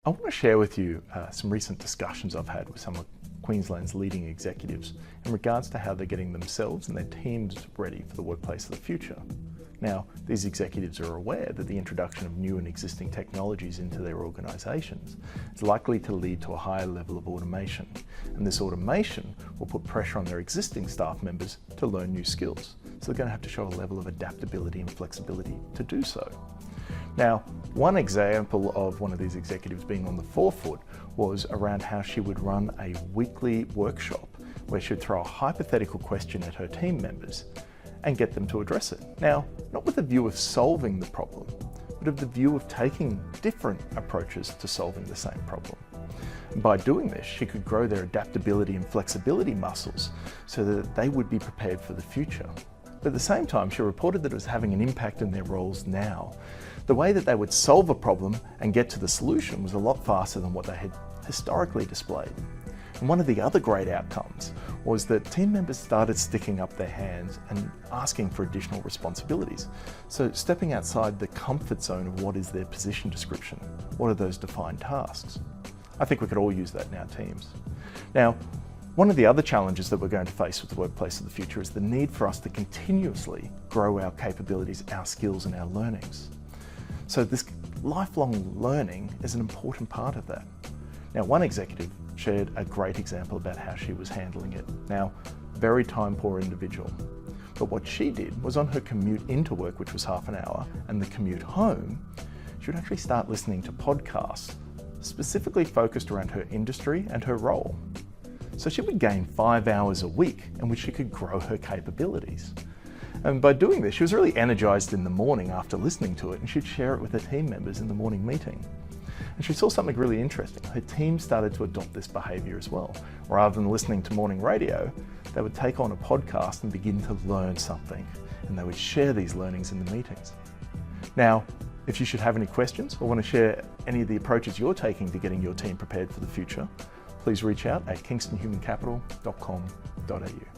I want to share with you some recent discussions I've had with some of Queensland's leading executives in regards to how they're getting themselves and their teams ready for the workplace of the future. Now, these executives are aware that the introduction of new and existing technologies into their organisations is likely to lead to a higher level of automation, and this automation will put pressure on their existing staff members to learn new skills. So they're going to have to show a level of adaptability and flexibility to do so. Now, one example of one of these executives being on the forefoot was around how she would run a weekly workshop where she'd throw a hypothetical question at her team members and get them to address it. Now, not with the view of solving the problem, but of the view of taking different approaches to solving the same problem. And by doing this, she could grow their adaptability and flexibility muscles so that they would be prepared for the future. But at the same time, she reported that it was having an impact in their roles now. The way that they would solve a problem and get to the solution was a lot faster than what they had historically displayed. And one of the other great outcomes was that team members started sticking up their hands and asking for additional responsibilities. So stepping outside the comfort zone of what is their position description, what are those defined tasks. I think we could all use that in our teams. Now, one of the other challenges that we're going to face with the workplace of the future is the need for us to continuously grow our capabilities, our skills and our learnings. So this lifelong learning is an important part of that. Now, one executive shared a great example about how she was handling it. Now, very time poor individual. But what she did was on her commute into work, which was half an hour, and the commute home, she would actually start listening to podcasts specifically focused around her industry and her role. So she would gain 5 hours a week in which she could grow her capabilities. And by doing this, she was really energized in the morning after listening to it, and she'd share it with her team members in the morning meeting. And she saw something really interesting. Her team started to adopt this behavior as well. Rather than listening to morning radio, they would take on a podcast and begin to learn something, and they would share these learnings in the meetings. Now, if you should have any questions or want to share any of the approaches you're taking to getting your team prepared for the future, please reach out at kingstonhumancapital.com.au.